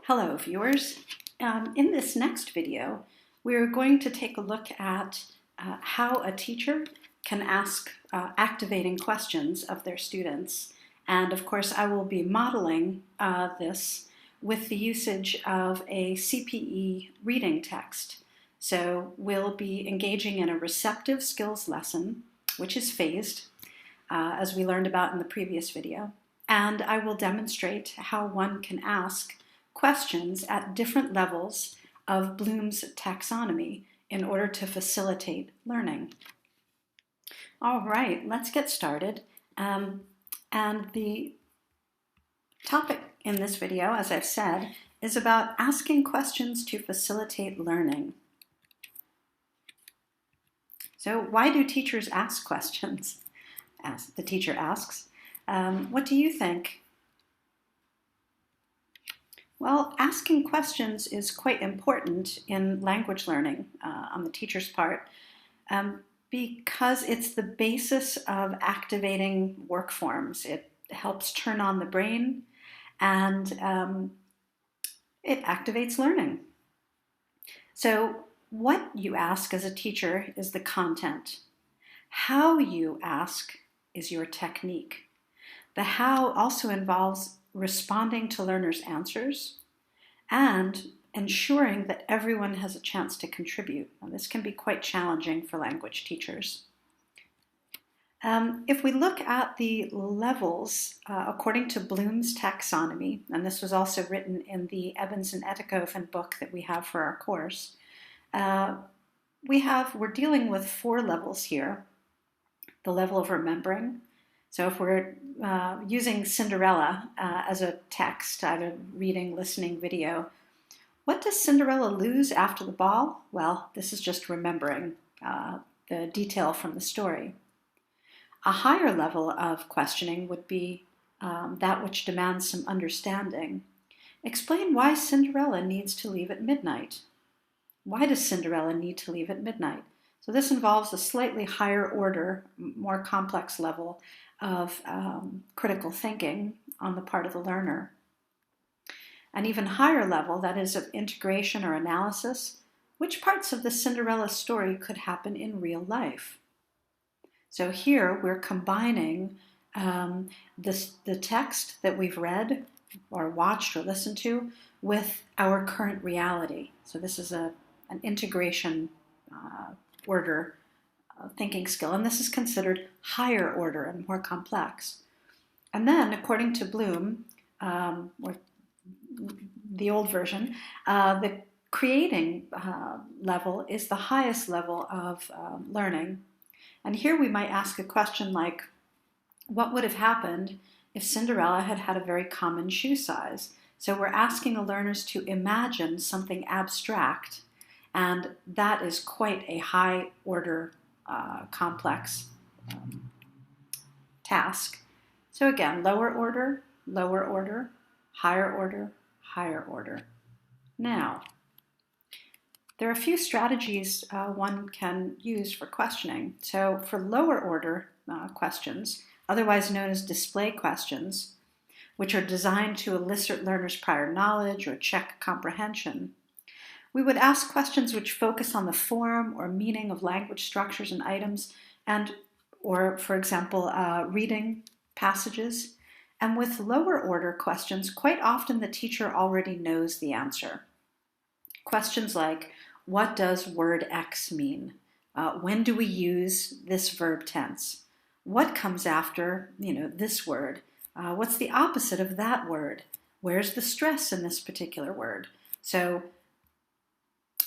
Hello viewers. In this next video, we're going to take a look at how a teacher can ask activating questions of their students. And of course, I will be modeling this with the usage of a CPE reading text. So we'll be engaging in a receptive skills lesson, which is phased, as we learned about in the previous video. And I will demonstrate how one can ask questions at different levels of Bloom's taxonomy in order to facilitate learning. All right, let's get started. And the topic in this video, as I've said, is about asking questions to facilitate learning. So why do teachers ask questions? As the teacher asks. What do you think? Well, asking questions is quite important in language learning on the teacher's part because it's the basis of activating work forms. It helps turn on the brain and it activates learning. So what you ask as a teacher is the content. How you ask is your technique. The how also involves responding to learners' answers and ensuring that everyone has a chance to contribute. Now, this can be quite challenging for language teachers. If we look at the levels, according to Bloom's taxonomy, and this was also written in the Evans and Etikhofen book that we have for our course, we're dealing with 4 levels here. The level of remembering. So if we're using Cinderella as a text, either reading, listening, video, what does Cinderella lose after the ball? Well, this is just remembering the detail from the story. A higher level of questioning would be that which demands some understanding. Explain why Cinderella needs to leave at midnight. Why does Cinderella need to leave at midnight? So this involves a slightly higher order, more complex level of critical thinking on the part of the learner. An even higher level, that is of integration or analysis, which parts of the Cinderella story could happen in real life? So here we're combining the text that we've read or watched or listened to with our current reality. So this is an integration order thinking skill, and this is considered higher order and more complex. And then, according to Bloom, or the old version, the creating level is the highest level of learning. And here we might ask a question like, what would have happened if Cinderella had had a very common shoe size? So we're asking the learners to imagine something abstract, and that is quite a high order complex task. So again, lower order, higher order, higher order. Now, there are a few strategies one can use for questioning. So for lower order questions, otherwise known as display questions, which are designed to elicit learners' prior knowledge or check comprehension, we would ask questions which focus on the form or meaning of language structures and items, or, for example, reading passages. And with lower order questions, quite often the teacher already knows the answer. Questions like, what does word X mean? When do we use this verb tense? What comes after, this word? What's the opposite of that word? Where's the stress in this particular word? So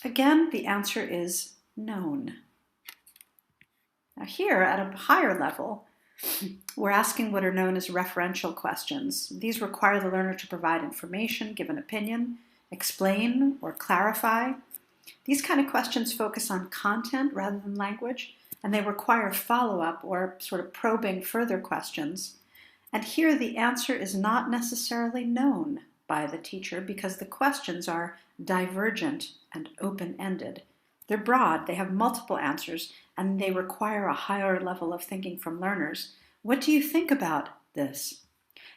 again, the answer is known. Now here, at a higher level, we're asking what are known as referential questions. These require the learner to provide information, give an opinion, explain, or clarify. These kind of questions focus on content rather than language, and they require follow-up or sort of probing further questions. And here the answer is not necessarily known by the teacher because the questions are divergent and open-ended. They're broad, they have multiple answers, and they require a higher level of thinking from learners. What do you think about this?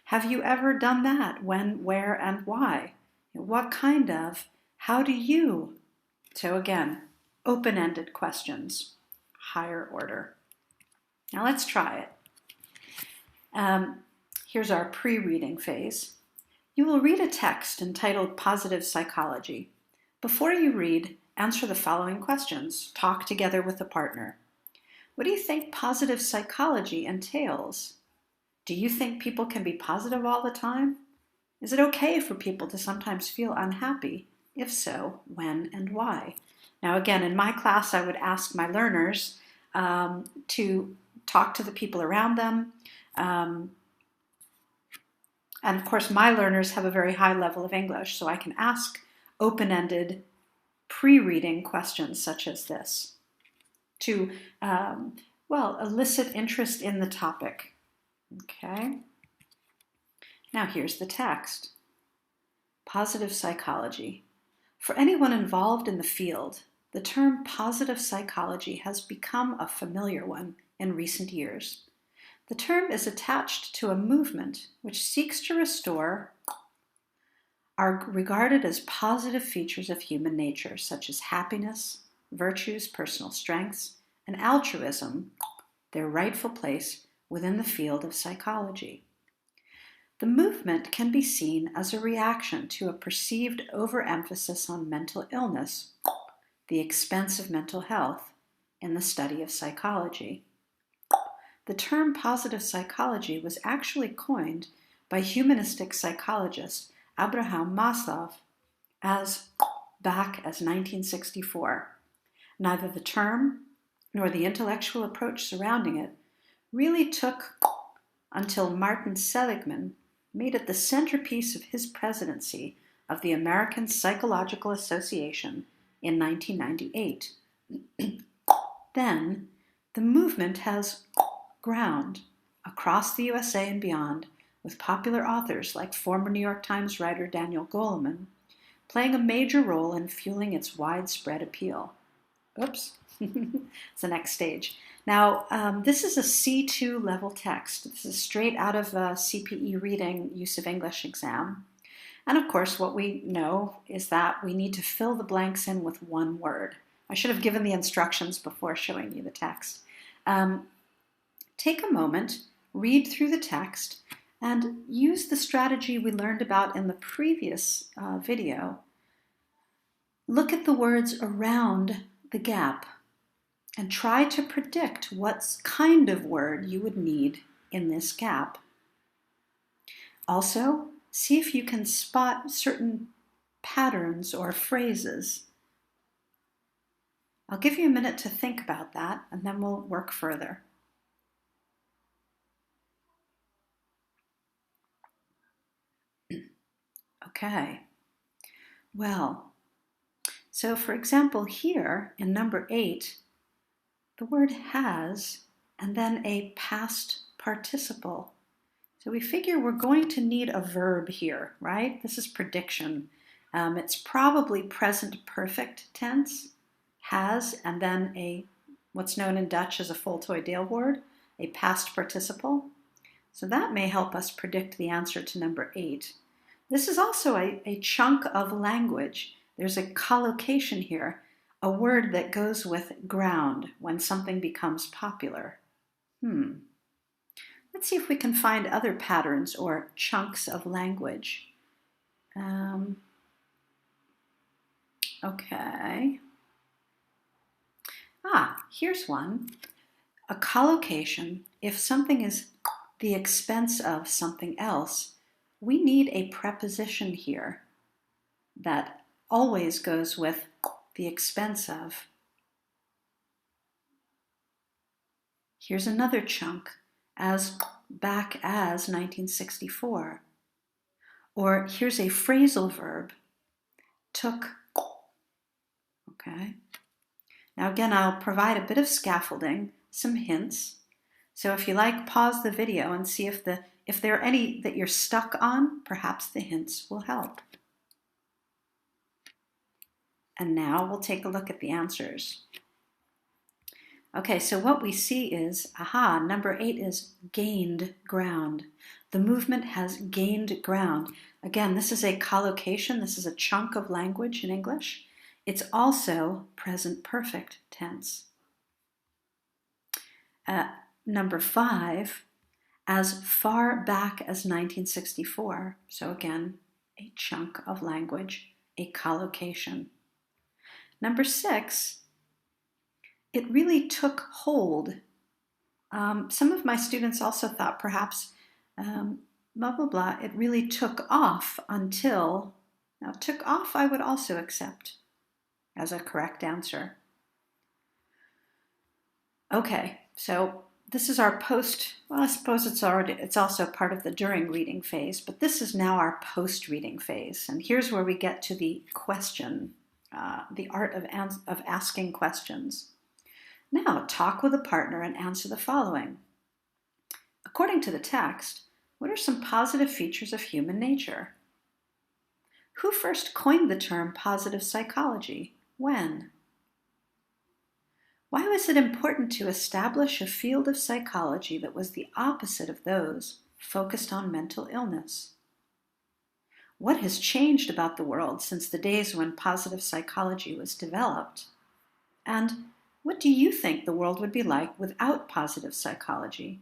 Have you ever done that? When, where, and why? What kind of? How do you? So again, open-ended questions, higher order. Now let's try it. Here's our pre-reading phase. You will read a text entitled Positive Psychology. Before you read, answer the following questions. Talk together with a partner. What do you think positive psychology entails? Do you think people can be positive all the time? Is it okay for people to sometimes feel unhappy? If so, when and why? Now again, in my class, I would ask my learners to talk to the people around them. And of course, my learners have a very high level of English, so I can ask open-ended pre-reading questions such as this to, elicit interest in the topic. Okay. Now here's the text. Positive psychology. For anyone involved in the field, the term positive psychology has become a familiar one in recent years. The term is attached to a movement which seeks to restore are regarded as positive features of human nature, such as happiness, virtues, personal strengths, and altruism, their rightful place within the field of psychology. The movement can be seen as a reaction to a perceived overemphasis on mental illness, the expense of mental health, in the study of psychology. The term positive psychology was actually coined by humanistic psychologist Abraham Maslow as back as 1964. Neither the term nor the intellectual approach surrounding it really took until Martin Seligman made it the centerpiece of his presidency of the American Psychological Association in 1998. Then, the movement has ground across the USA and beyond, with popular authors like former New York Times writer Daniel Goleman playing a major role in fueling its widespread appeal. Oops, it's the next stage. Now, this is a C2 level text. This is straight out of a CPE reading use of English exam. And of course, what we know is that we need to fill the blanks in with one word. I should have given the instructions before showing you the text. Take a moment, read through the text, and use the strategy we learned about in the previous video. Look at the words around the gap and try to predict what kind of word you would need in this gap. Also, see if you can spot certain patterns or phrases. I'll give you a minute to think about that, and then we'll work further. Okay, well, so for example here in number 8, the word has and then a past participle. So we figure we're going to need a verb here, right? This is prediction. It's probably present perfect tense, has, and then what's known in Dutch as a voltooid deelwoord, a past participle. So that may help us predict the answer to number 8. This is also a chunk of language. There's a collocation here, a word that goes with ground when something becomes popular. Let's see if we can find other patterns or chunks of language. Okay. Here's one. A collocation, if something is the expense of something else, we need a preposition here that always goes with the expense of. Here's another chunk, as back as 1964. Or here's a phrasal verb, took. Okay. Now again, I'll provide a bit of scaffolding, some hints. So if you like, pause the video and see if there are any that you're stuck on, perhaps the hints will help. And now we'll take a look at the answers. Okay, so what we see is, number 8 is gained ground. The movement has gained ground. Again, this is a collocation. This is a chunk of language in English. It's also present perfect tense. Number 5, as far back as 1964. So again, a chunk of language, a collocation. Number 6, it really took hold. Some of my students also thought perhaps blah, blah, blah, it really took off until, now took off I would also accept as a correct answer. Okay, so this is our post, well, I suppose it's also part of the during reading phase, but this is now our post-reading phase. And here's where we get to the question, the art of asking questions. Now, talk with a partner and answer the following. According to the text, what are some positive features of human nature? Who first coined the term positive psychology? When? Why was it important to establish a field of psychology that was the opposite of those focused on mental illness? What has changed about the world since the days when positive psychology was developed? And what do you think the world would be like without positive psychology?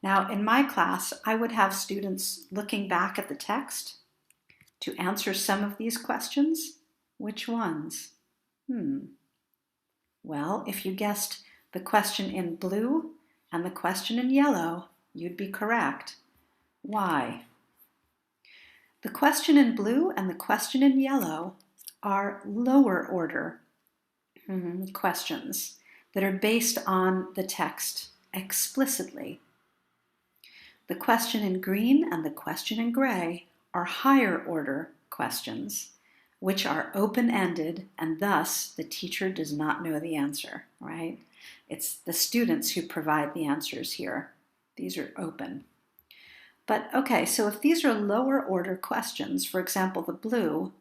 Now, in my class, I would have students looking back at the text to answer some of these questions. Which ones? Well, if you guessed the question in blue and the question in yellow, you'd be correct. Why? The question in blue and the question in yellow are lower order questions that are based on the text explicitly. The question in green and the question in gray are higher order questions, which are open-ended, and thus the teacher does not know the answer, right? It's the students who provide the answers here. These are open. But okay, so if these are lower order questions, for example, the blue,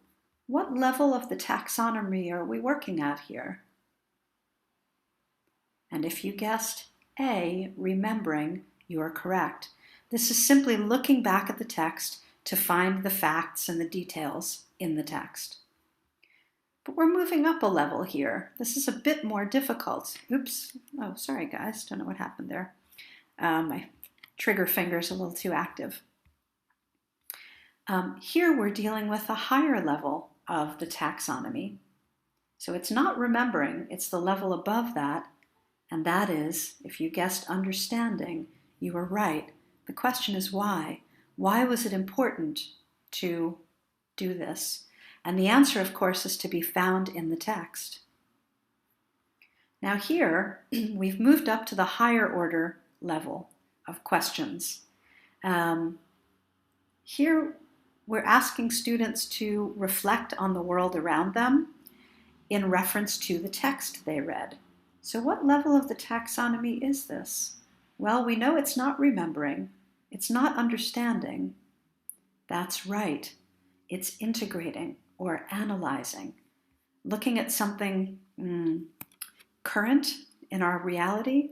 what level of the taxonomy are we working at here? And if you guessed A, remembering, you are correct. This is simply looking back at the text to find the facts and the details in the text. But we're moving up a level here. This is a bit more difficult. Oops. Oh, sorry, guys. Don't know what happened there. My trigger finger's a little too active. Here we're dealing with a higher level of the taxonomy. So it's not remembering, it's the level above that. And that is, if you guessed understanding, you were right. The question is why? Why was it important to do this? And the answer, of course, is to be found in the text. Now here, we've moved up to the higher order level of questions. Here, we're asking students to reflect on the world around them in reference to the text they read. So what level of the taxonomy is this? Well, we know it's not remembering. It's not understanding. That's right. It's integrating or analyzing, looking at something current in our reality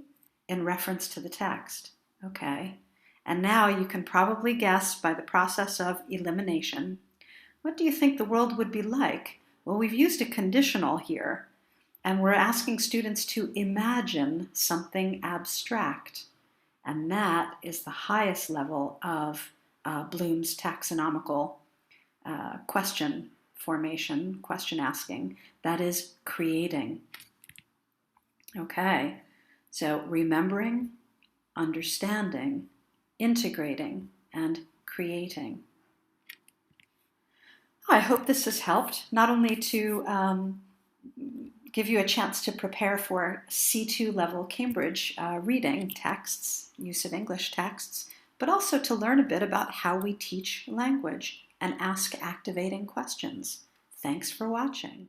in reference to the text. Okay. And now you can probably guess by the process of elimination, what do you think the world would be like? Well, we've used a conditional here, and we're asking students to imagine something abstract. And that is the highest level of Bloom's taxonomical question formation, question asking. That is creating. Okay, so remembering, understanding, integrating, and creating. I hope this has helped, not only to give you a chance to prepare for C2 level Cambridge reading texts, use of English texts, but also to learn a bit about how we teach language and ask activating questions. Thanks for watching.